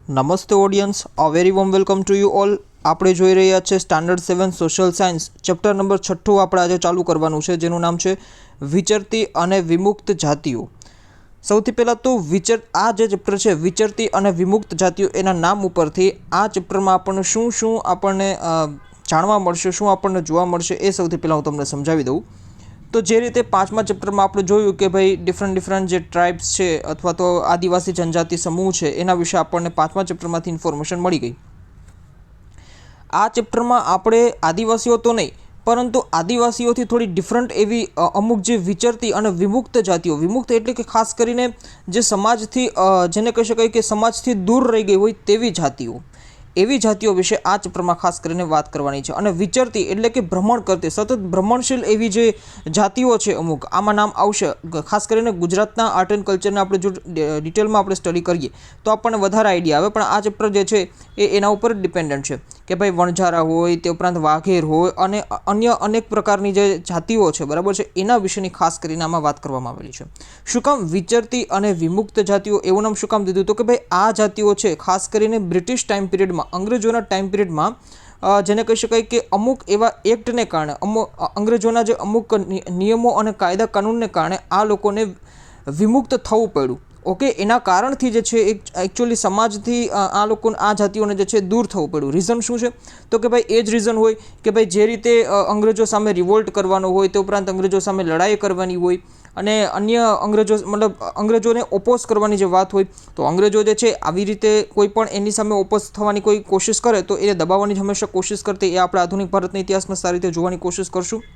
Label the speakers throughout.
Speaker 1: નમસ્તે audience, a very warm welcome to you all. આપણે જોઈ રહ્યા છે standard 7 social science chapter number 6 આપણે આજે ચાલુ કરવાનું છે, જેનું નામ છે વિચરતી અને વિમુક્ત જાતિઓ. સૌથી પહેલાં તો આ જે ચેપ્ટર છે વિચરતી અને વિમુક્ત જાતિઓ, એના નામ ઉપરથી આ ચેપ્ટરમાં આપણને શું શું આપણને જાણવા મળશે, શું આપણને જોવા મળશે, એ સૌથી પહેલાં હું તમને સમજાવી દઉં. તો જે રીતે પાંચમા ચેપ્ટરમાં આપણે જોયું કે ભાઈ ડિફરન્ટ જે ટ્રાઇબ્સ છે અથવા તો આદિવાસી જનજાતિ સમૂહ છે, એના વિશે આપણને પાંચમા ચેપ્ટરમાંથી ઇન્ફોર્મેશન મળી ગઈ. આ ચેપ્ટરમાં આપણે આદિવાસીઓ તો નહીં, પરંતુ આદિવાસીઓથી થોડી ડિફરન્ટ એવી અમુક જે વિચરતી અને વિમુક્ત જાતિઓ, વિમુક્ત એટલે કે ખાસ કરીને જે સમાજથી જેને કહી શકાય કે સમાજથી દૂર રહી ગઈ હોય તેવી જાતિઓ, એવી જાતિઓ વિશે આ ચેપ્ટરમાં ખાસ કરીને વાત કરવાની છે. અને વિચરતી એટલે કે ભ્રમણ કરતી, સતત ભ્રમણશીલ એવી જે જાતિઓ છે અમુક, આમાં નામ આવશે. ખાસ કરીને ગુજરાતના આર્ટ એન્ડ કલ્ચરને આપણે જો ડિટેલમાં આપણે સ્ટડી કરીએ તો આપણને વધારે આઈડિયા આવે, પણ આ ચેપ્ટર જે છે એ એના ઉપર જ ડિપેન્ડન્ટ છે કે ભાઈ વણઝારા હોય, તે ઉપરાંત વાઘેર હોય અને અન્ય અનેક પ્રકારની જે જાતિઓ છે, બરાબર છે, એના વિશેની ખાસ કરીને આમાં વાત કરવામાં આવેલી છે. શું કામ વિચરતી અને વિમુક્ત જાતિઓ એવું નામ શું કામ દીધું? તો કે ભાઈ આ જાતિઓ છે ખાસ કરીને બ્રિટિશ ટાઈમ પિરિયડમાં, અંગ્રેજોના ટાઈમ પિરિયડમાં જેને કહી શકાય કે અમુક એવા એક્ટને કારણે, અંગ્રેજોના જે અમુક નિયમો અને કાયદા કાનૂનને કારણે આ લોકોને વિમુક્ત થવું પડ્યું. ઓકે, એના કારણથી જે છે એકચ્યુઅલી સમાજથી આ લોકોને, આ જાતિઓને જે છે દૂર થવું પડ્યું. રીઝન શું છે? તો કે ભાઈ એ જ રીઝન હોય કે ભાઈ જે રીતે અંગ્રેજો સામે રિવોલ્ટ કરવાનો હોય, તે ઉપરાંત અંગ્રેજો સામે લડાઈ કરવાની હોય અને અન્ય અંગ્રેજોને ઓપોઝ કરવાની જે વાત હોય, તો અંગ્રેજો જે છે આવી રીતે કોઈ પણ એની સામે ઓપોઝ થવાની કોઈ કોશિશ કરે તો એને દબાવવાની હંમેશા કોશિશ કરતી. એ આપણે આધુનિક ભારતના ઇતિહાસમાં સારી રીતે જોવાની કોશિશ કરશું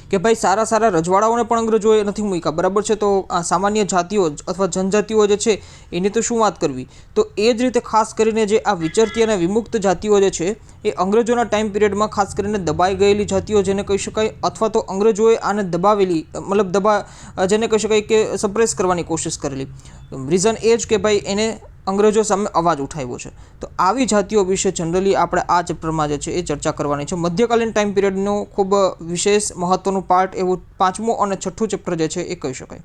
Speaker 1: કે ભાઈ સારા રજવાડાઓને પણ અંગ્રેજોએ નથી મૂક્યા, બરાબર છે. તો આ સામાન્ય જાતિઓ અથવા જનજાતિઓ જે છે એની તો શું વાત કરવી. તો એ જ રીતે ખાસ કરીને જે આ વિચરતી અને વિમુક્ત જાતિઓ જે છે એ અંગ્રેજોના ટાઈમ પિરિયડમાં ખાસ કરીને દબાઈ ગયેલી જાતિઓ જેને કહી શકાય, અથવા તો અંગ્રેજોએ આને દબાવેલી, જેને કહી શકાય કે સપ્રેસ કરવાની કોશિશ કરેલી. રીઝન એ જ કે ભાઈ એને અંગ્રેજો સામે અવાજ ઉઠાવ્યો છે. તો આવી જાતિઓ વિશે જનરલી આપણે આ ચેપ્ટરમાં જે છે એ ચર્ચા કરવાની છે. મધ્યકાલીન ટાઈમ પિરિયડનું ખૂબ વિશેષ મહત્વનું પાર્ટ એવું પાંચમું અને છઠ્ઠું ચેપ્ટર જે છે એ કહી શકાય.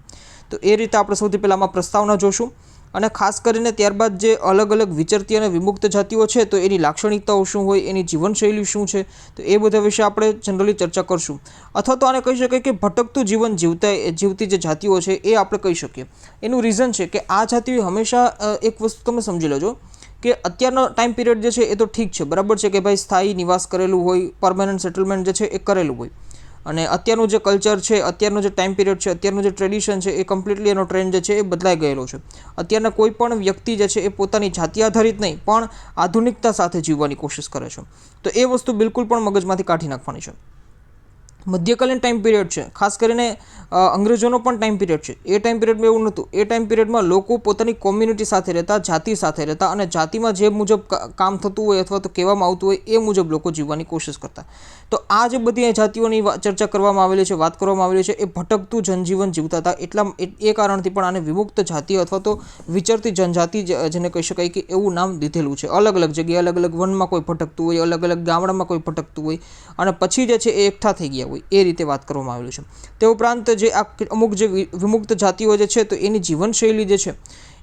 Speaker 1: તો એ રીતે આપણે સૌથી પહેલાં આમાં પ્રસ્તાવના જોશું અને ખાસ કરીને ત્યારબાદ જે અલગ અલગ વિચરતી અને વિમુક્ત જાતિઓ છે તો એની લાક્ષણિકતાઓ શું હોય, એની જીવનશૈલી શું છે, તો એ બધા વિશે આપણે જનરલી ચર્ચા કરશું. અથવા તો આને કહી શકાય કે ભટકતું જીવન જીવતી જે જાતિઓ છે એ આપણે કહી શકીએ. એનું રીઝન છે કે આ જાતિઓ હંમેશા એક વસ્તુ તમે સમજી લેજો કે અત્યારનો ટાઈમ પિરિયડ જે છે એ તો ઠીક છે, બરાબર છે, કે ભાઈ સ્થાયી નિવાસ કરેલું હોય, પરમાનન્ટ સેટલમેન્ટ જે છે એ કરેલું હોય. અને અત્યારનું જે કલ્ચર છે, અત્યારનો જે ટાઈમ પિરિયડ છે, અત્યારનું જે ટ્રેડિશન છે, એ કમ્પ્લીટલી એનો ટ્રેન્ડ જે છે એ બદલાઈ ગયેલો છે. અત્યારના કોઈ પણ વ્યક્તિ જે છે એ પોતાની જાતિ આધારિત નહીં પણ આધુનિકતા સાથે જીવવાની કોશિશ કરે છે. તો એ વસ્તુ બિલકુલ પણ મગજમાંથી કાઢી નાખવાની છે. મધ્યકાલીન ટાઈમ પિરિયડ છે, ખાસ કરીને અંગ્રેજોનો પણ ટાઈમ પિરિયડ છે. એ ટાઈમ પિરિયડમાં એવું નહોતું. એ ટાઈમ પિરિયડમાં લોકો પોતાની કોમ્યુનિટી સાથે રહેતા, જાતિ સાથે રહેતા અને જાતિમાં જે મુજબ કામ થતું હોય અથવા તો કહેવામાં આવતું હોય એ મુજબ લોકો જીવવાની કોશિશ કરતા. તો આ જે બધી જાતિઓની ચર્ચા કરવામાં આવેલી છે, વાત કરવામાં આવેલી છે, એ ભટકતું જનજીવન જીવતા હતા. એ કારણથી પણ આને વિમુક્ત જાતિ અથવા તો વિચરતી જનજાતિ જેને કહી શકાય કે એવું નામ દીધેલું છે. અલગ અલગ જગ્યાએ, અલગ અલગ વનમાં કોઈ ભટકતું હોય, અલગ અલગ ગામડામાં કોઈ ભટકતું હોય અને પછી જે છે એ એકઠા થઈ ગયા હોય, એ રીતે વાત કરવામાં આવેલી છે. તે ઉપરાંત જે આ અમુક જે વિમુક્ત જાતિઓ જે છે તો એની જીવનશૈલી જે છે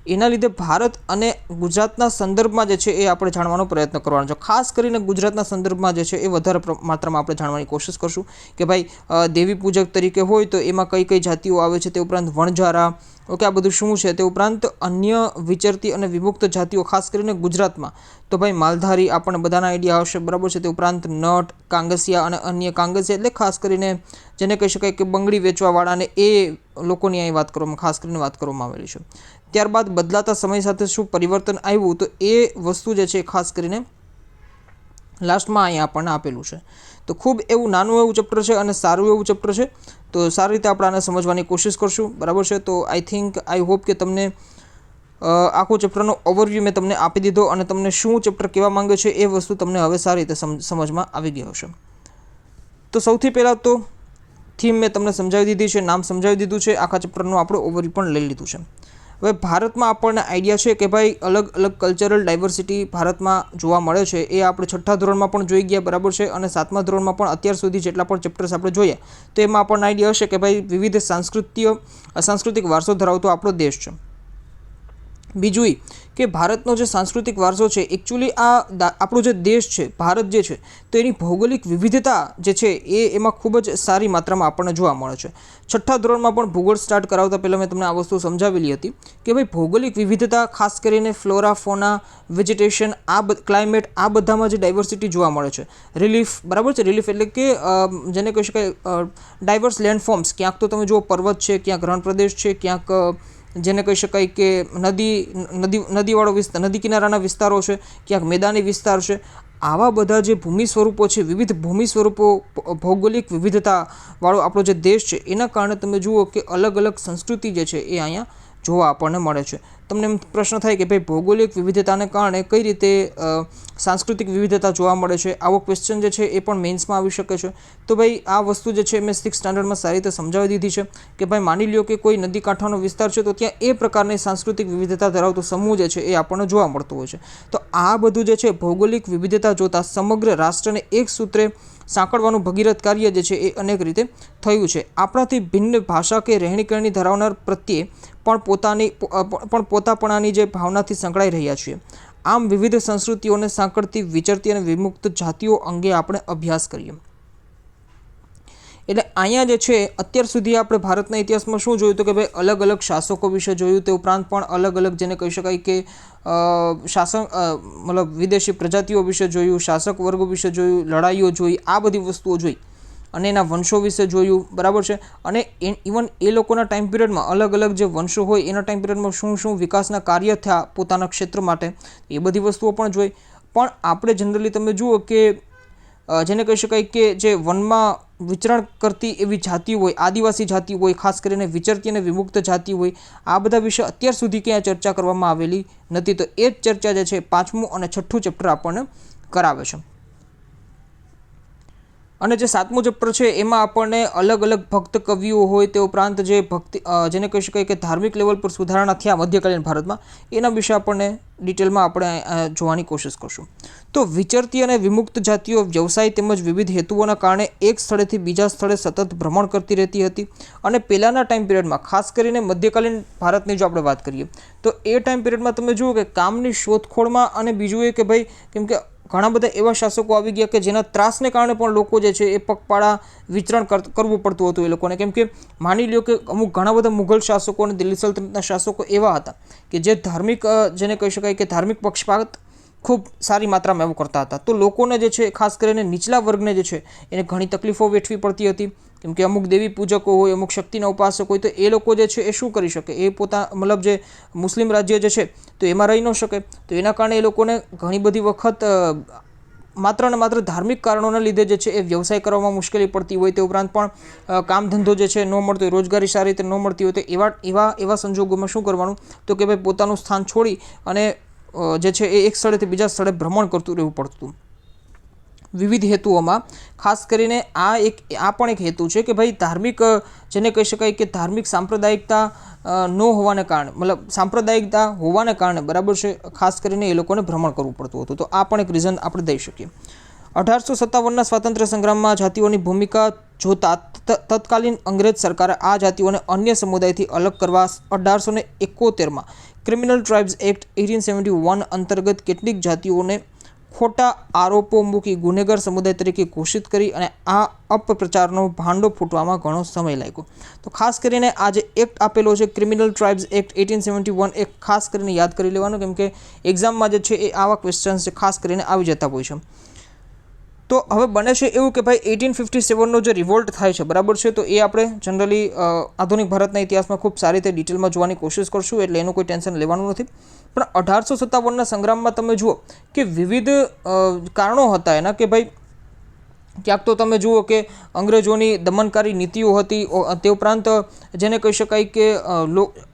Speaker 1: એના લીધે ભારત અને ગુજરાતના સંદર્ભમાં જે છે એ આપણે જાણવાનો પ્રયત્ન કરવાનો છે. ખાસ કરીને ગુજરાતના સંદર્ભમાં જે છે એ વધારે માત્રામાં આપણે જાણવાની કોશિશ કરશું કે ભાઈ દેવી પૂજક તરીકે હોય તો એમાં કઈ કઈ જાતિઓ આવે છે, તે ઉપરાંત વણઝારા, ઓકે, આ બધું શું છે, તે ઉપરાંત અન્ય વિચરતી અને વિમુક્ત જાતિઓ ખાસ કરીને ગુજરાતમાં તો ભાઈ માલધારી આપણને બધાના આઈડિયા આવશે, બરાબર છે. તે ઉપરાંત નટ, કાંગસિયા અને અન્ય કાંગસિયા એટલે ખાસ કરીને જેને કહી શકાય કે બંગડી વેચવાવાળાને, એ લોકોની અહીં વાત કરવામાં ખાસ કરીને વાત કરવામાં આવેલી છે. ત્યારબાદ બદલાતા સમય સાથે શું પરિવર્તન આવ્યું, તો એ વસ્તુ જે છે ખાસ કરીને લાસ્ટમાં અહીંયા આપણને આપેલું છે. તો ખૂબ એવું નાનું એવું ચેપ્ટર છે અને સારું એવું ચેપ્ટર છે. તો સારી રીતે આપણે આને સમજવાની કોશિશ કરશું, બરાબર છે. તો આઈ હોપ કે તમને આખું ચેપ્ટરનો ઓવરવ્યૂ મેં તમને આપી દીધો અને તમને શું ચેપ્ટર કહેવા માંગે છે એ વસ્તુ તમને હવે સારી રીતે સમજમાં આવી ગઈ હશે. તો સૌથી પહેલાં તો થીમ મેં તમને સમજાવી દીધી છે, નામ સમજાવી દીધું છે, આખા ચેપ્ટરનું આપણે ઓવરવ્યૂ પણ લઈ લીધું છે. હવે ભારતમાં આપણને આઈડિયા છે કે ભાઈ અલગ અલગ કલ્ચરલ ડાયવર્સિટી ભારતમાં જોવા મળે છે. એ આપણે છઠ્ઠા ધોરણમાં પણ જોઈ ગયા, બરાબર છે, અને સાતમા ધોરણમાં પણ અત્યાર સુધી જેટલા પણ ચેપ્ટર્સ આપણે જોયા તો એમાં આપણને આઈડિયા હશે કે ભાઈ વિવિધ સાંસ્કૃતિક વારસો ધરાવતો આપણો દેશ છે. બીજું કે ભારતનો જે સાંસ્કૃતિક વારસો છે એકચ્યુઅલી આપણો જે દેશ છે ભારત જે છે તો એની ભૌગોલિક વિવિધતા જે છે એમાં ખૂબ જ સારી માત્રામાં આપણને જોવા મળે છે. છઠ્ઠા ધોરણમાં પણ ભૂગોળ સ્ટાર્ટ કરાવતા પહેલાં મેં તમને આ વસ્તુ સમજાવેલી હતી કે ભાઈ ભૌગોલિક વિવિધતા ખાસ કરીને ફ્લોરા ફોના વેજીટેશન ક્લાઇમેટ આ બધામાં જે ડાયવર્સિટી જોવા મળે છે. રિલીફ બરાબર છે, રિલીફ એટલે કે જેને કહી શકાય ડાયવર્સ લેન્ડફોર્મ્સ. ક્યાંક તો તમે જુઓ પર્વત છે, ક્યાંક રણ પ્રદેશ છે, ક્યાંક જેને કહી શકાય કે નદીવાળો વિસ્તાર, નદી કિનારાના વિસ્તારો છે, ક્યાંક મેદાની વિસ્તાર છે. આવા બધા જે ભૂમિ સ્વરૂપો છે, વિવિધ ભૂમિ સ્વરૂપો, ભૌગોલિક વિવિધતાવાળો આપણો જે દેશ છે એના કારણે તમે જુઓ કે અલગ અલગ સંસ્કૃતિ જે છે એ અહીંયા જોવા આપણને મળે છે. તમને એમ પ્રશ્ન થાય કે ભાઈ ભૌગોલિક વિવિધતાને કારણે કઈ રીતે સાંસ્કૃતિક વિવિધતા જોવા મળે છે, આવો ક્વેશ્ચન જે છે એ પણ મેન્સમાં આવી શકે છે. તો ભાઈ આ વસ્તુ જે છે મેં 6th સ્ટાન્ડર્ડમાં સારી રીતે સમજાવી દીધી છે કે ભાઈ માની લ્યો કે કોઈ નદી કાંઠાનો વિસ્તાર છે તો ત્યાં એ પ્રકારની સાંસ્કૃતિક વિવિધતા ધરાવતો સમૂહ જે છે એ આપણને જોવા મળતો હોય છે. તો આ બધું જે છે ભૌગોલિક વિવિધતા જોતાં સમગ્ર રાષ્ટ્રને એક સૂત્રે સાંકળવાનું ભગીરથ કાર્ય જે છે એ અનેક રીતે થયું છે. આપણાથી ભિન્ન ભાષા કે રહેણીકરણી ધરાવનાર પ્રત્યે પણ પોતાપણાની જે ભાવનાથી સંકળાઈ રહ્યા છીએ. આમ વિવિધ સંસ્કૃતિઓને સાંકળતી વિચરતી અને વિમુક્ત જાતિઓ અંગે આપણે અભ્યાસ કરીએ. એટલે અહીંયા જે છે અત્યાર સુધી આપણે ભારતના ઇતિહાસમાં શું જોયું તો કે ભાઈ અલગ અલગ શાસકો વિશે જોયું, તે ઉપરાંત પણ અલગ અલગ જેને કહી શકાય કે મતલબ વિદેશી પ્રજાતિઓ વિશે જોયું, શાસક વર્ગો વિશે જોયું, લડાઈઓ જોઈ, આ બધી વસ્તુઓ જોઈ અને એના વંશો વિશે જોયું. બરાબર છે. અને ઇવન એ લોકોના ટાઈમ પિરિયડમાં અલગ અલગ જે વંશો હોય એના ટાઈમ પિરિયડમાં શું શું વિકાસના કાર્ય થયા પોતાના ક્ષેત્ર માટે એ બધી વસ્તુઓ પણ જોઈ. પણ આપણે જનરલી તમે જુઓ કે જેને કહી શકાય કે જે વનમાં વિચરણ કરતી એવી જાતિઓ હોય, આદિવાસી જાતિઓ હોય, ખાસ કરીને વિચરતી અને વિમુક્ત જાતિ હોય, આ બધા વિશે અત્યાર સુધી ક્યાંય ચર્ચા કરવામાં આવેલી નથી. તો એ જ ચર્ચા જે છે 5મું અને 6ઠ્ઠું ચેપ્ટર આપણને કરાવે છે. અને જે 7મું ચેપ્ટર છે એમાં આપણને અલગ અલગ ભક્ત કવિઓ હોય, તે ઉપરાંત જે જેને કહી શકાય કે ધાર્મિક લેવલ પર સુધારણા થયા મધ્યકાલીન ભારતમાં એના વિશે આપણને ડિટેલમાં આપણે જોવાની કોશિશ કરશું. તો વિચરતી અને વિમુક્ત જાતિઓ વ્યવસાય તેમજ વિવિધ હેતુઓના કારણે એક સ્થળેથી બીજા સ્થળે સતત ભ્રમણ કરતી રહેતી હતી. અને પહેલાંના ટાઈમ પિરિયડમાં ખાસ કરીને મધ્યકાલીન ભારતની જો આપણે વાત કરીએ તો એ ટાઈમ પિરિયડમાં તમે જુઓ કે કામની શોધખોળમાં અને બીજું એ કે ભાઈ કેમ કે ઘણા બધા એવા શાસકો આવી ગયા કે જેના ત્રાસને કારણે પણ લોકો જે છે એ પગપાળા વિચરણ કરવું પડતું હતું એ લોકોને. કેમ કે માની લ્યો કે અમુક ઘણા બધા મુઘલ શાસકો અને દિલ્હી સલ્તનતના શાસકો એવા હતા કે જે ધાર્મિક જેને કહી શકાય કે ધાર્મિક પક્ષપાત ખૂબ સારી માત્રામાં એવું કરતા હતા. તો લોકોને જે છે ખાસ કરીને નીચલા વર્ગને જે છે એને ઘણી તકલીફો વેઠવી પડતી હતી. કેમ કે અમુક દેવી પૂજકો હોય, અમુક શક્તિના ઉપાસક હોય, તો એ લોકો જે છે એ શું કરી શકે, એ મતલબ જે મુસ્લિમ રાજ્ય જે છે તો એમાં રહી ન શકે. તો એના કારણે એ લોકોને ઘણી બધી વખત માત્ર ને માત્ર ધાર્મિક કારણોના લીધે જે છે એ વ્યવસાય કરવામાં મુશ્કેલી પડતી હોય, તે ઉપરાંત પણ કામ ધંધો જે છે ન મળતો હોય, રોજગારી સારી રીતે ન મળતી હોય, તો એવા સંજોગોમાં શું કરવાનું તો કે ભાઈ પોતાનું સ્થાન છોડી અને જે છે એ એક સ્થળેથી બીજા સ્થળે ભ્રમણ કરતું રહેવું પડતું. વિવિધ હેતુઓમાં ખાસ કરીને આ પણ એક હેતુ છે કે ભાઈ ધાર્મિક જેને કહી શકાય કે ધાર્મિક સાંપ્રદાયિકતા ન હોવાને કારણે, મતલબ સાંપ્રદાયિકતા હોવાને કારણે બરાબર છે, ખાસ કરીને એ લોકોને ભ્રમણ કરવું પડતું હતું. તો આ પણ એક રીઝન આપણે દઈ શકીએ. 1857ના સ્વાતંત્ર્ય સંગ્રામમાં જાતિઓની ભૂમિકા જોતા તત્કાલીન અંગ્રેજ સરકારે આ જાતિઓને અન્ય સમુદાયથી અલગ કરવા 1871માં ક્રિમિનલ ટ્રાઇબ્સ એક્ટ 1871 અંતર્ગત કેટલીક જાતિઓને ખોટા આરોપો મૂકી ગુનેગાર સમુદાય તરીકે ઘોષિત કરી અને આ અપપ્રચારનો ભાંડો ફૂટવામાં ઘણો સમય લાગ્યો. તો ખાસ કરીને આ જે એક્ટ આપેલો છે ક્રિમિનલ ટ્રાઇબ્સ એક્ટ 1871 એ ખાસ કરીને યાદ કરી લેવાનું, કેમ કે એક્ઝામમાં જે છે એ આવા ક્વેશ્ચન્સ ખાસ કરીને આવી જતા હોય છે. તો હવે બને છે એવું કે ભાઈ 1857નો જે રિવોલ્ટ થાય છે બરાબર છે, તો એ આપણે જનરલી આધુનિક ભારતના ઇતિહાસમાં ખૂબ સારી રીતે ડિટેલમાં જોવાની કોશિશ કરશું, એટલે એનું કોઈ ટેન્શન લેવાનું નથી. પણ 1857ના સંગ્રામમાં તમે જુઓ કે વિવિધ કારણો હતા એના કે ભાઈ ક્યાંક તો તમે જુઓ કે અંગ્રેજોની દમનકારી નીતિઓ હતી, તે ઉપરાંત જેને કહી શકાય કે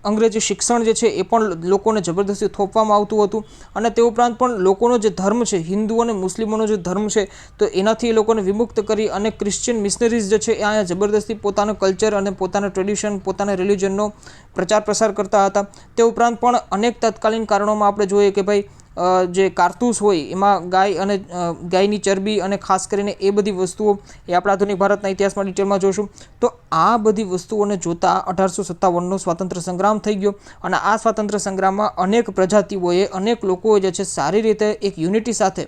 Speaker 1: અંગ્રેજી શિક્ષણ જે છે એ પણ લોકોને જબરદસ્તી થોપવામાં આવતું હતું. અને તે ઉપરાંત પણ લોકોનો જે ધર્મ છે, હિન્દુ અને મુસ્લિમોનો જે ધર્મ છે, તો એનાથી એ લોકોને વિમુક્ત કરી અને ક્રિશ્ચિયન મિશનરીઝ જે છે એ અહીંયા જબરદસ્તી પોતાનું કલ્ચર અને પોતાના ટ્રેડિશન, પોતાના રિલિજનનો પ્રચાર પ્રસાર કરતા હતા. તે ઉપરાંત પણ અનેક તત્કાલીન કારણોમાં આપણે જોઈએ કે ભાઈ જે કારતૂસ હોય એમાં ગાય અને ગાયની ચરબી અને ખાસ કરીને એ બધી વસ્તુઓ એ આપણા આધુનિક ભારતના ઇતિહાસમાં ડિટેલમાં જોશું. તો આ બધી વસ્તુઓને જોતાં 1857નો સ્વાતંત્ર્ય સંગ્રામ થઈ ગયો અને આ સ્વાતંત્ર્ય સંગ્રામમાં અનેક પ્રજાતિઓએ અનેક લોકોએ જે છે સારી રીતે એક યુનિટી સાથે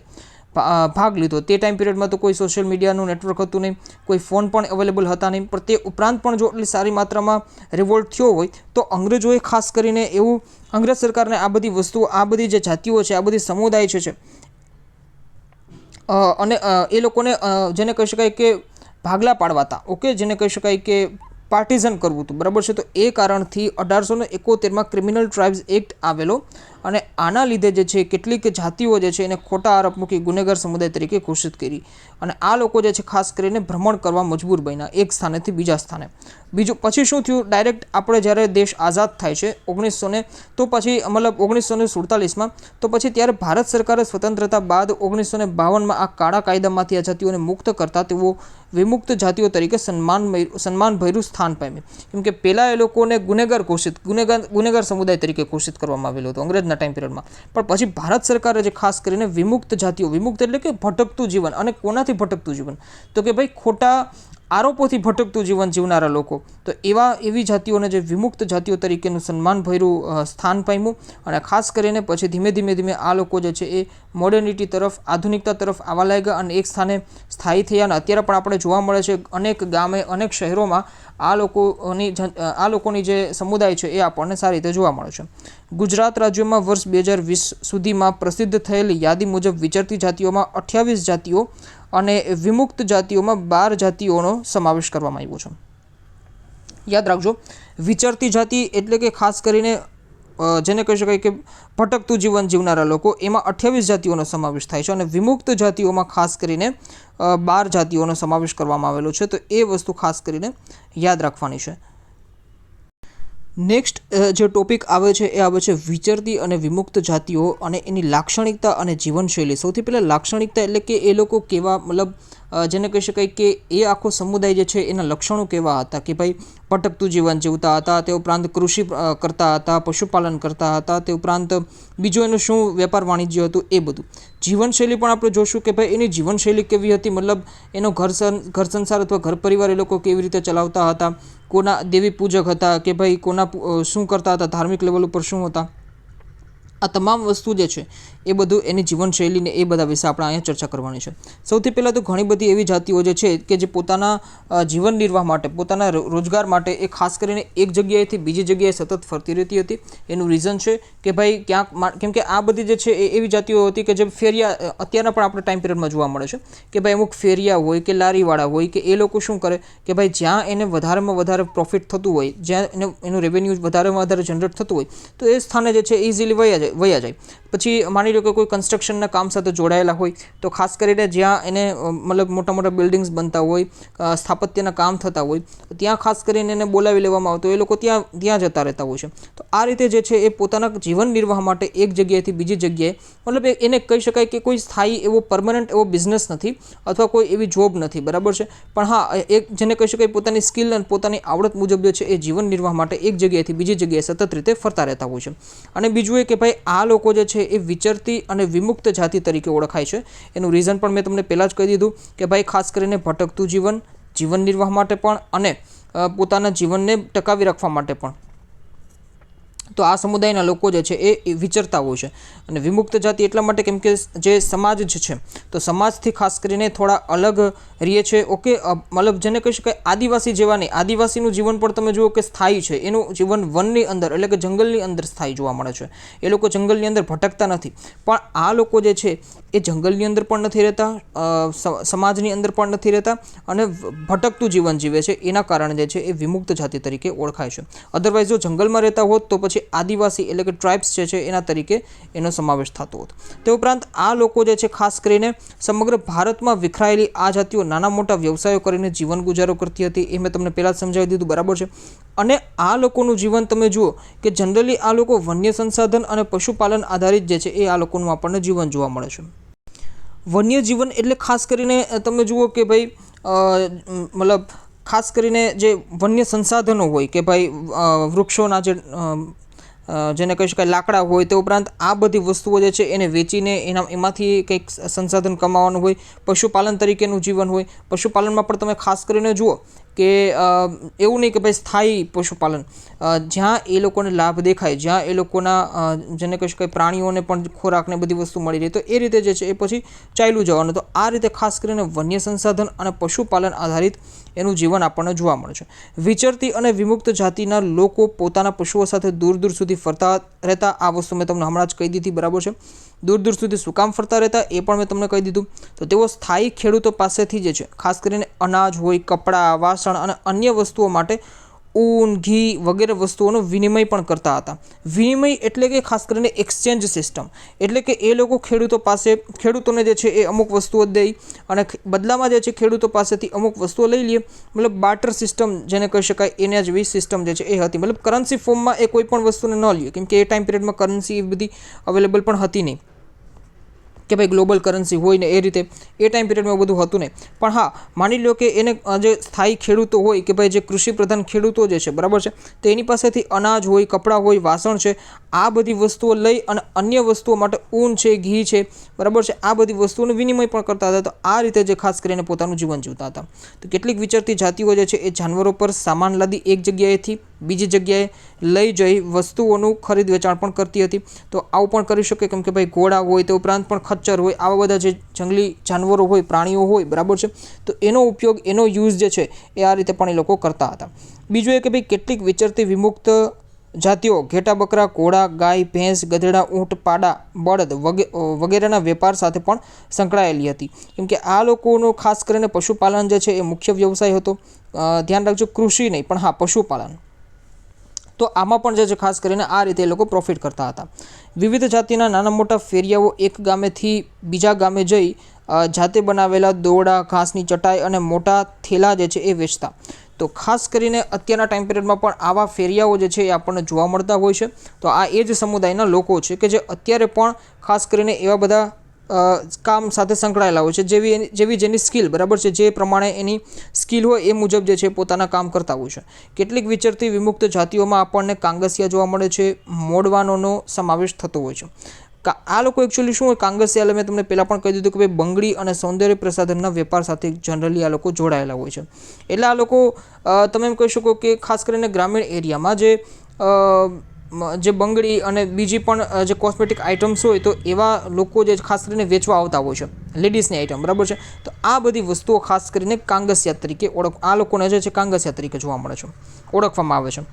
Speaker 1: ભાગ લીધો. તે ટાઈમ પિરિયડમાં તો કોઈ સોશિયલ મીડિયાનું નેટવર્ક હતું નહીં, કોઈ ફોન પણ અવેલેબલ હતા નહીં, પણ તે ઉપરાંત પણ જો એટલી સારી માત્રામાં રિવોલ્ટ થયો હોય તો અંગ્રેજોએ ખાસ કરીને એવું અંગ્રેજ સરકારને આ બધી વસ્તુઓ, આ બધી જે જાતિઓ છે, આ બધી સમુદાય છે અને એ લોકોને જેને કહી શકાય કે ભાગલા પાડવા હતા, ઓકે, જેને કહી શકાય કે પાર્ટિઝન કરવું હતું, બરાબર છે. તો એ કારણથી 1871માં ક્રિમિનલ ટ્રાઇબ્સ એક્ટ આવેલો અને આના લીધે જે છે કેટલીક જાતિઓ જે છે એને ખોટા આરોપ મૂકી ગુનેગાર સમુદાય તરીકે ઘોષિત કરી અને આ લોકો જે છે ખાસ કરીને ભ્રમણ કરવા મજબૂર બન્યા એક સ્થાનેથી બીજા સ્થાને. બીજું પછી શું થયું, ડાયરેક્ટ આપણે જ્યારે દેશ આઝાદ થાય છે 1947માં, તો પછી ત્યારે ભારત સરકારે સ્વતંત્રતા બાદ 1952માં આ કાળા કાયદામાંથી આ જાતિઓને મુક્ત કરતા તેઓ વિમુક્ત જાતિઓ તરીકે સન્માનભર્યું સ્થાન પામી. કેમ કે પહેલાં એ લોકોને ગુનેગાર સમુદાય તરીકે ઘોષિત કરવામાં આવેલું હતું અંગ્રેજના ટાઈમ પિરિયડમાં, પણ પછી ભારત સરકારે જે ખાસ કરીને વિમુક્ત જાતિઓ, વિમુક્ત એટલે કે ભટકતું જીવન, અને કોનાથી ભટકતું જીવન, તો કે ભાઈ ખોટા આરોપોથી ભટકતું જીવન જીવનારા લોકો, તો એવી જાતિઓને જે વિમુક્ત જાતિઓ તરીકેનું સન્માનભર્યું સ્થાન પામ્યું અને ખાસ કરીને પછી ધીમે ધીમે આ લોકો જે છે એ મોડર્નિટી તરફ, આધુનિકતા તરફ આવવા લાગ્યા અને એક સ્થાને સ્થાયી થયા. અને અત્યારે પણ આપણે જોવા મળે છે અનેક ગામે, અનેક શહેરોમાં આ લોકોની જે સમુદાય છે એ આપણને સારી રીતે જોવા મળે છે. ગુજરાત રાજ્યમાં વર્ષ 2020 સુધીમાં પ્રસિદ્ધ થયેલી યાદી મુજબ વિચરતી જાતિઓમાં 28 જાતિઓ અને વિમુક્ત જાતિઓમાં 12 જાતિઓનો સમાવેશ કરવામાં આવ્યો છે. યાદ રાખજો, વિચરતી જાતિ એટલે કે ખાસ કરીને જેને કહી શકાય કે ભટકતું જીવન જીવનારા લોકો, એમાં 28 જાતિઓનો સમાવેશ થાય છે અને વિમુક્ત જાતિઓમાં ખાસ કરીને 12 જાતિઓનો સમાવેશ કરવામાં આવેલો છે. તો એ વસ્તુ ખાસ કરીને યાદ રાખવાની છે. નેક્સ્ટ જે ટોપિક આવે છે એ આવે છે વિચરતી અને વિમુક્ત જાતિઓ અને એની લાક્ષણિકતા અને જીવનશૈલી. સૌથી પહેલાં લાક્ષણિકતા એટલે કે એ લોકો કેવા, મતલબ જેને કહી શકાય કે એ આખો સમુદાય જે છે એના લક્ષણો કેવા હતા કે ભાઈ ભટકતું જીવન જીવતા હતા, તે ઉપરાંત કૃષિ કરતા હતા, પશુપાલન કરતા હતા, તે ઉપરાંત બીજું એનું શું વેપાર વાણિજ્ય હતું એ બધું. જીવનશૈલી પણ આપણે જોશું કે ભાઈ એની જીવનશૈલી કેવી હતી, મતલબ એનો ઘર સંસાર અથવા ઘર પરિવાર એ લોકો કેવી રીતે ચલાવતા હતા, કોના દેવી પૂજક હતા કે ભાઈ કોના શું કરતા હતા, ધાર્મિક લેવલ ઉપર શું હતા, આ તમામ વસ્તુ જે છે એ બધું એની જીવનશૈલીને એ બધા વિશે આપણે અહીંયા ચર્ચા કરવાની છે. સૌથી પહેલાં તો ઘણી બધી એવી જાતિઓ જે છે કે જે પોતાના જીવન નિર્વાહ માટે, પોતાના રોજગાર માટે એ ખાસ કરીને એક જગ્યાએથી બીજી જગ્યાએ સતત ફરતી રહેતી હતી. એનું રીઝન છે કે ભાઈ ક્યાંક, કેમ કે આ બધી જે છે એ એવી જાતિઓ હતી કે જે ફેરિયા, અત્યારના પણ આપણે ટાઈમ પિરિયડમાં જોવા મળે છે કે ભાઈ અમુક ફેરિયા હોય કે લારીવાળા હોય કે એ લોકો શું કરે કે ભાઈ જ્યાં એને વધારેમાં વધારે પ્રોફિટ થતું હોય, જ્યાં એનું રેવન્યુ વધારેમાં વધારે જનરેટ થતું હોય, તો એ સ્થાને જે છે ઇઝીલી વયા જાય. પછી માની લો કે કોઈ કન્સ્ટ્રક્શનના કામ સાથે જોડાયેલા હોય તો ખાસ કરીને જ્યાં એને મતલબ મોટા મોટા બિલ્ડિંગ્સ બનતા હોય, સ્થાપત્યના કામ થતા હોય, ત્યાં ખાસ કરીને એને બોલાવી લેવામાં આવતો, એ લોકો ત્યાં જતા રહેતા હોય છે. તો આ રીતે જે છે એ પોતાના જીવન નિર્વાહ માટે એક જગ્યાએથી બીજી જગ્યાએ, મતલબ એને કહી શકાય કે કોઈ સ્થાયી એવો પરમનન્ટ એવો બિઝનેસ નથી અથવા કોઈ એવી જોબ નથી, બરાબર છે. પણ હા, એક જેને કહી શકાય પોતાની સ્કિલ અને પોતાની આવડત મુજબ જે છે એ જીવન નિર્વાહ માટે એક જગ્યાએથી બીજી જગ્યાએ સતત રીતે ફરતા રહેતા હોય છે. અને બીજું એ કે ભાઈ આ લોકો જે છે એ વિચરતી અને વિમુક્ત જાતિ તરીકે ઓળખાય છે. એનું રીઝન પણ મેં તમને પહેલાં જ કહી દીધું કે ભાઈ ખાસ કરીને ભટકતું જીવન નિર્વાહ માટે પણ અને પોતાના જીવનને ટકાવી રાખવા માટે પણ. તો આ સમુદાયના લોકો જે છે એ વિચરતા હોય છે. અને વિમુક્ત જાતિ એટલા માટે કેમ કે જે સમાજ જ છે તો સમાજથી ખાસ કરીને થોડા અલગ રહે છે, ઓકે. મતલબ જેને કહી શકાય આદિવાસી જેવા નહીં, આદિવાસીનું જીવન પણ તમે જુઓ કે સ્થાયી છે, એનું જીવન વનની અંદર એટલે કે જંગલની અંદર સ્થાયી જોવા મળે છે. એ લોકો જંગલની અંદર ભટકતા નથી, પણ આ લોકો જે છે એ જંગલની અંદર પણ નથી રહેતા, સમાજની અંદર પણ નથી રહેતા અને ભટકતું જીવન જીવે છે. એના કારણે જે છે એ વિમુક્ત જાતિ તરીકે ઓળખાય છે. અધરવાઇઝ જો જંગલમાં રહેતા હોત તો પછી આદિવાસી એટલે કે ટ્રાઇબ્સ જે છે એના તરીકે એનો સમાવેશ થતો હતો. તે ઉપરાંત આ લોકો જે છે ખાસ કરીને સમગ્ર ભારતમાં વિખરાયેલી આ જાતિઓ નાના મોટા વ્યવસાયો કરીને જીવન ગુજારો કરતી હતી. એ મેં તમને પહેલાં જ સમજાવી દીધું, બરાબર છે. અને આ લોકોનું જીવન તમે જુઓ કે જનરલી આ લોકો વન્ય સંસાધન અને પશુપાલન આધારિત જે છે એ આ લોકોનું આપણને જીવન જોવા મળે છે. વન્ય જીવન એટલે ખાસ કરીને તમે જુઓ કે ભાઈ મતલબ ખાસ કરીને જે વન્ય સંસાધનો હોય કે ભાઈ વૃક્ષોના જે જેને કહી શકાય લાકડા હોય, તે ઉપરાંત આ બધી વસ્તુઓ જે છે એને વેચીને એમાંથી કંઈક સંસાધન કમાવાનું હોય. પશુપાલન તરીકેનું જીવન હોય. પશુપાલનમાં પણ તમે ખાસ કરીને જુઓ કે એવું નહીં કે ભાઈ સ્થાયી પશુપાલન, જ્યાં એ લોકોને લાભ દેખાય, જ્યાં એ લોકોના જેને કહી શકાય પ્રાણીઓને પણ ખોરાકને બધી વસ્તુ મળી રહી, તો એ રીતે જે છે એ પછી ચાલ્યું જવાનું. તો આ રીતે ખાસ કરીને વન્ય સંસાધન અને પશુપાલન આધારિત એનું જીવન આપણને જોવા મળે છે. વિચરતી અને વિમુક્ત જાતિના લોકો પોતાના પશુઓ સાથે દૂર દૂર સુધી ફરતા રહેતા. આ વસ્તુ મેં તમને હમણાં જ કહી દીધી, બરાબર છે. દૂર દૂર સુધી શું કામ ફરતા રહેતા એ પણ મેં તમને કહી દીધું. તો તેઓ સ્થાયી ખેડૂતો પાસેથી જે છે ખાસ કરીને અનાજ હોય, કપડાં, વાસણ અને અન્ય વસ્તુઓ માટે ઊન, ઘી વગેરે વસ્તુઓનો વિનિમય પણ કરતા હતા. વિનિમય એટલે કે ખાસ કરીને એક્સચેન્જ સિસ્ટમ, એટલે કે એ લોકો ખેડૂતોને જે છે એ અમુક વસ્તુઓ દઈ અને બદલામાં જે છે ખેડૂતો પાસેથી અમુક વસ્તુઓ લઈ લે. મતલબ બાર્ટર સિસ્ટમ જેને કહી શકાય, એના જેવી સિસ્ટમ જે છે એ હતી. મતલબ કરન્સી ફોર્મમાં એ કોઈ પણ વસ્તુને ન લે, કેમ કે એ ટાઈમ પિરિયડમાં કરન્સી એ બધી અવેલેબલ પણ હતી નહીં કે ભાઈ ગ્લોબલ કરન્સી હોય ને એ રીતે. એ ટાઈમ પિરિયડમાં બધું હતું નહીં. પણ હા, માની લો કે એને જે સ્થાયી ખેડૂતો હોય કે ભાઈ જે કૃષિ પ્રધાન ખેડૂતો જે છે, બરાબર છે, તો એની પાસેથી અનાજ હોય, કપડાં હોય, વાસણ છે, આ બધી વસ્તુઓ લઈ અને અન્ય વસ્તુઓ માટે ઊન છે, ઘી છે, બરાબર છે, આ બધી વસ્તુઓનું વિનિમય પણ કરતા હતા. તો આ રીતે જે ખાસ કરીને પોતાનું જીવન જીવતા હતા. તો કેટલીક વિચરતી જાતિઓ જે છે એ જાનવરો પર સામાન લાદી એક જગ્યાએથી બીજી જગ્યાએ લઈ જઈ વસ્તુઓનું ખરીદ વેચાણ પણ કરતી હતી. તો આવું પણ કરી શકે, કેમ કે ભાઈ ઘોડા હોય, તે ઉપરાંત પણ ખચ્ચર હોય, આવા બધા જે જંગલી જાનવરો હોય, પ્રાણીઓ હોય, બરાબર છે, તો એનો ઉપયોગ, એનો યુઝ જે છે એ આ રીતે પણ એ લોકો કરતા હતા. બીજું એ કે ભાઈ કેટલીક વિચરતી વિમુક્ત જાતિઓ ઘેટા, બકરા, ઘોડા, ગાય, ભેંસ, ગધેડા, ઊંટ, પાડા, બળદ વગેરેના વેપાર સાથે પણ સંકળાયેલી હતી. કેમ કે આ લોકોનો ખાસ કરીને પશુપાલન જે છે એ મુખ્ય વ્યવસાય હતો. ધ્યાન રાખજો, કૃષિ નહીં પણ હા પશુપાલન. તો આમાં પણ જે છે ખાસ કરીને આ રીતે એ લોકો પ્રોફિટ કરતા હતા. વિવિધ જાતિના નાના મોટા ફેરિયાઓ એક ગામેથી બીજા ગામે જઈ જાતે બનાવેલા દોરડા, ઘાસની ચટાઈ અને મોટા થેલા જે છે એ વેચતા. તો ખાસ કરીને અત્યારના ટાઈમ પિરિયડમાં પણ આવા ફેરિયાઓ જે છે એ આપણને જોવા મળતા હોય છે. તો આ એ જ સમુદાયના લોકો છે કે જે અત્યારે પણ ખાસ કરીને એવા બધા કામ સાથે સંકળાયેલા હોય છે, જેવી જેની સ્કિલ, બરાબર છે, જે પ્રમાણે એની સ્કિલ હોય એ મુજબ જે છે પોતાના કામ કરતા હોય છે. કેટલીક વિચરતી વિમુક્ત જાતિઓમાં આપણને કાંગસિયા જોવા મળે છે, મોડવાનોનો સમાવેશ થતો હોય છે. આ લોકો એકચ્યુઅલી શું હોય, કાંગસિયા, મેં તમને પહેલાં પણ કહી દીધું કે ભાઈ બંગડી અને સૌંદર્ય પ્રસાધનના વેપાર સાથે જનરલી આ લોકો જોડાયેલા હોય છે. એટલે આ લોકો તમે એમ કહી શકો કે ખાસ કરીને ગ્રામીણ એરિયામાં જે બંગડી અને બીજી પણ જે કોસ્મેટિક આઇટમ્સ હોય, તો એવા લોકો જે ખાસ કરીને વેચવા આવતા હોય છે, લેડીઝની આઇટમ, બરાબર છે. તો આ બધી વસ્તુઓ ખાસ કરીને કાંગસિયા તરીકે આ લોકોને જે છે કાંગસિયા તરીકે જોવા મળે છે, ઓળખવામાં આવે છે.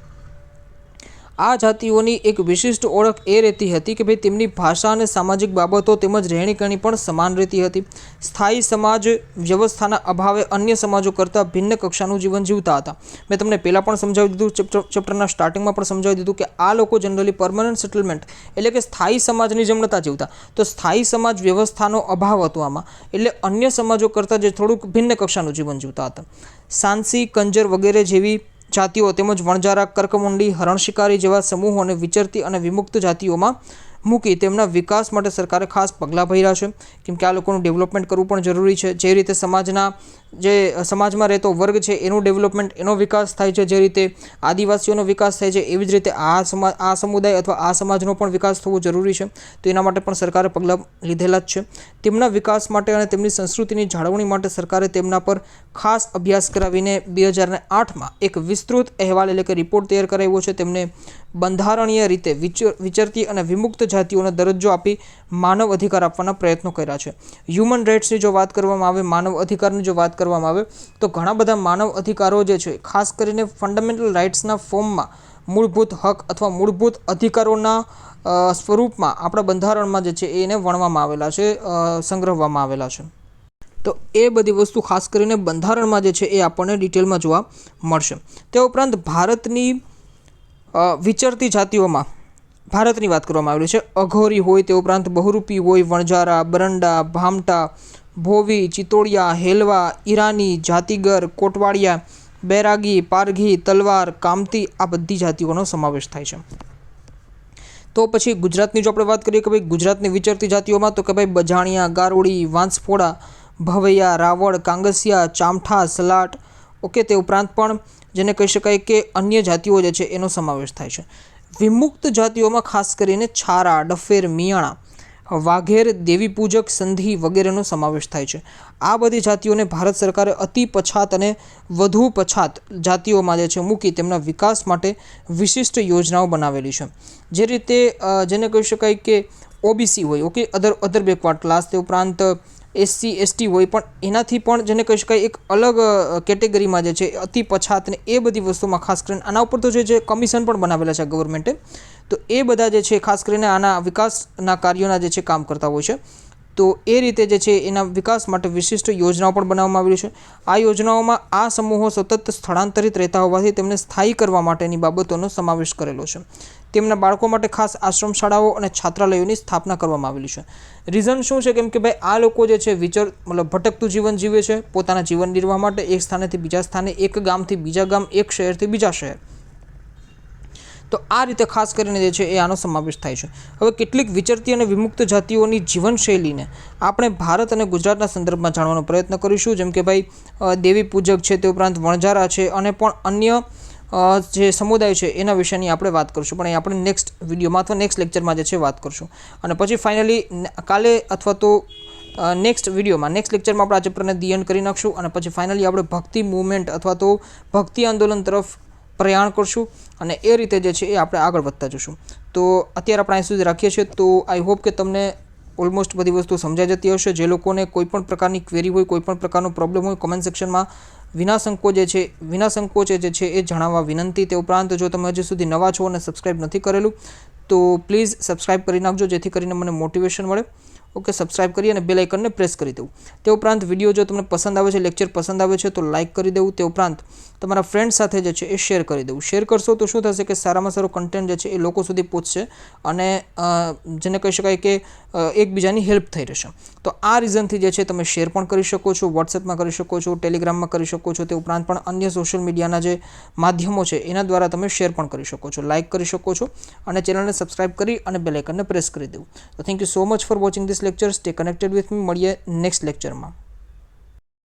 Speaker 1: આ જાતિઓની એક વિશિષ્ટ ઓળખ એ રહેતી હતી કે ભાઈ તેમની ભાષા અને સામાજિક બાબતો તેમજ રહેણીકરણી પણ સમાન રહેતી હતી. સ્થાયી સમાજ વ્યવસ્થાના અભાવે અન્ય સમાજો કરતાં ભિન્ન કક્ષાનું જીવન જીવતા હતા. મેં તમને પહેલાં પણ સમજાવી દીધું, ચેપ્ટરના સ્ટાર્ટિંગમાં પણ સમજાવી દીધું કે આ લોકો જનરલી પરમનન્ટ સેટલમેન્ટ એટલે કે સ્થાયી સમાજની જેમ નહોતા જીવતા. તો સ્થાયી સમાજ વ્યવસ્થાનો અભાવ હતો આમાં, એટલે અન્ય સમાજો કરતાં જે થોડુંક ભિન્ન કક્ષાનું જીવન જીવતા હતા. સાંસી, કંજર વગેરે જેવી જાતિઓ તેમજ વણજારા, કર્કમુંડી, હરણ શિકારી જેવા સમૂહોને વિચરતી અને વિમુક્ત જાતિઓમાં મૂકી તેમના વિકાસ માટે સરકારે ખાસ પગલાં ભર્યા છે. કેમ કે આ લોકોનું ડેવલપમેન્ટ કરવું પણ જરૂરી છે. જે રીતે સમાજમાં રહેતો વર્ગ છે એનું ડેવલપમેન્ટ, એનો વિકાસ થાય છે, જે રીતે આદિવાસીઓનો વિકાસ થાય છે, એવી જ રીતે આ સમુદાય અથવા આ સમાજનો પણ વિકાસ થવો જરૂરી છે. તો એના માટે પણ સરકારે પગલાં લીધેલા જ છે. તેમના વિકાસ માટે અને તેમની સંસ્કૃતિની જાળવણી માટે સરકારે તેમના પર ખાસ અભ્યાસ કરાવીને 2008માં એક વિસ્તૃત અહેવાલ એટલે કે રિપોર્ટ તૈયાર કરાવ્યો છે. તેમને બંધારણીય રીતે વિચરતી અને વિમુક્ત જાતિઓને દરજ્જો આપી માનવ અધિકાર આપવાના પ્રયત્નો કર્યા છે. હ્યુમન રાઇટ્સની જો વાત કરવામાં આવે, માનવ અધિકારની જો વાત કરવામાં આવે, તો ઘણા બધા માનવ અધિકારો જે છે ખાસ કરીને ફંડામેન્ટલ રાઇટ્સના ફોર્મમાં, મૂળભૂત હક અથવા મૂળભૂત અધિકારોના સ્વરૂપમાં આપણા બંધારણમાં જે છે એને વણવામાં આવેલા છે, સંગ્રહવામાં આવેલા છે. તો એ બધી વસ્તુ ખાસ કરીને બંધારણમાં જે છે એ આપણને ડિટેલમાં જોવા મળશે. તે ઉપરાંત ભારતની વિચરતી જાતિઓમાં ભારતની વાત કરવામાં આવેલી છે. અઘોરી હોય, તે ઉપરાંત બહુરૂપી હોય, વણજારા, બરંડા, ભામટા, ભોવી, ચિત્તોડિયા, હેલવા, ઈરાની, જાતિગર, કોટવાડિયા, બૈરાગી, પારઘી, તલવાર, કામતી, આ બધી જાતિઓનો સમાવેશ થાય છે. તો પછી ગુજરાતની જો આપણે વાત કરીએ કે ભાઈ ગુજરાતની વિચરતી જાતિઓમાં, તો કે ભાઈ બજાણિયા, ગારોડી, વાંસફોડા, ભવૈયા, રાવળ, કાંગસિયા, ચામઠા, સલાટ, ઓકે. તે ઉપરાંત પણ જેને કહી શકાય કે અન્ય જાતિઓ જે છે એનો સમાવેશ થાય છે. વિમુક્ત જાતિઓમાં ખાસ કરીને છારા, ડફેર, મિયાણા, વાઘેર, દેવી પૂજક, સંધિ વગેરેનો સમાવેશ થાય છે. આ બધી જાતિઓને ભારત સરકારે અતિ પછાત અને વધુ પછાત જાતિઓમાં જે છે મૂકી તેમના વિકાસ માટે વિશિષ્ટ યોજનાઓ બનાવેલી છે. જે રીતે જેને કહી શકાય કે ઓબીસી હોય, ઓકે, અધર બેકવર્ડ ક્લાસ, તે ઉપરાંત એસસી એસટી હોય, પણ એનાથી પણ જેને કહી શકાય એક અલગ કેટેગરીમાં જે છે અતિ પછાત ને એ બધી વસ્તુમાં ખાસ કરીને આના ઉપર તો જે કમિશન પણ બનાવેલા છે ગવર્મેન્ટે, તો એ બધા જે છે ખાસ કરીને આના વિકાસના કાર્યોના જે છે કામ કરતા હોય છે. તો એ રીતે જે છે એના વિકાસ માટે વિશિષ્ટ યોજનાઓ પણ બનાવવામાં આવેલી છે. આ યોજનાઓમાં આ સમૂહો સતત સ્થળાંતરિત રહેતા હોવાથી તેમને સ્થાયી કરવા માટેની બાબતોનો સમાવેશ કરેલો છે. તેમના બાળકો માટે ખાસ આશ્રમ શાળાઓ અને છાત્રાલયોની સ્થાપના કરવામાં આવેલી છે. રીઝન શું છે? કેમ કે ભાઈ આ લોકો જે છે ભટકતું જીવન જીવે છે પોતાના જીવન નિર્વાહ માટે, એક સ્થાનેથી બીજા સ્થાને, એક ગામથી બીજા ગામ, એક શહેરથી બીજા શહેર. તો આ રીતે ખાસ કરીને જે છે એ આનો સમાવેશ થાય છે. હવે કેટલીક વિચરતી અને વિમુક્ત જાતિઓની જીવનશૈલીને આપણે ભારત અને ગુજરાતના સંદર્ભમાં જાણવાનો પ્રયત્ન કરીશું. જેમ કે ભાઈ દેવી પૂજક છે, તે ઉપરાંત વણઝારા છે, અને પણ અન્ય જે સમુદાય છે એના વિશેની આપણે વાત કરીશું, પણ એ આપણે નેક્સ્ટ વિડીયોમાં અથવા નેક્સ્ટ લેક્ચરમાં જે છે વાત કરશું. અને પછી ફાઇનલી કાલે અથવા તો નેક્સ્ટ વિડીયોમાં, નેક્સ્ટ લેક્ચરમાં આપણે આ ચેપ્ટરને ધી એન્ડ કરી નાખશું. અને પછી ફાઇનલી આપણે ભક્તિ મૂવમેન્ટ અથવા તો ભક્તિ આંદોલન તરફ પ્રયાણ કરશું, અને એ રીતે જે છે એ આપણે આગળ વધતા જશું. તો અત્યારે આપણે અહીં સુધી રાખીએ છીએ. તો આઈ હોપ કે તમને ઓલમોસ્ટ બધી વસ્તુ સમજાઈ જતી હશે. જે લોકોને કોઈ પણ પ્રકારની ક્વેરી હોય, કોઈ પણ પ્રકારનો પ્રોબ્લેમ હોય, કોમેન્ટ સેક્શનમાં વિના સંકોચ જે છે એ જણાવવા વિનંતી. તે ઉપરાંત જો તમે હજી સુધી નવા છો અને સબસ્ક્રાઈબ નથી કરેલું તો પ્લીઝ સબસ્ક્રાઈબ કરી નાખજો, જેથી કરીને મને મોટિવેશન મળે. ઓકે, સબસ્ક્રાઈબ કરી અને બેલ આઇકનને પ્રેસ કરી દેવું. તે ઉપરાંત વિડીયો જો તમને પસંદ આવે છે, લેક્ચર પસંદ આવે છે તો લાઇક કરી દેવું. તે ઉપરાંત તમારા ફ્રેન્ડ સાથે જે છે એ શેર કરી દેવું. શેર કરશો તો શું થશે કે સારામાં સારો કન્ટેન્ટ જે છે એ લોકો સુધી પહોંચશે, અને જેને કહી શકાય કે એકબીજાની હેલ્પ થઈ રહેશે. તો આ રીઝનથી જે છે તમે શેર પણ કરી શકો છો, વોટ્સએપમાં કરી શકો છો, ટેલિગ્રામમાં કરી શકો છો. તે ઉપરાંત પણ અન્ય સોશિયલ મીડિયાના જે માધ્યમો છે એના દ્વારા તમે શેર પણ કરી શકો છો, લાઇક કરી શકો છો, અને ચેનલને સબસ્ક્રાઈબ કરી અને બેલ આઇકનને પ્રેસ કરી દેવું. તો thank you so much for watching this lecture. Stay connected with me. મળીએ નેક્સ્ટ લેક્ચરમાં.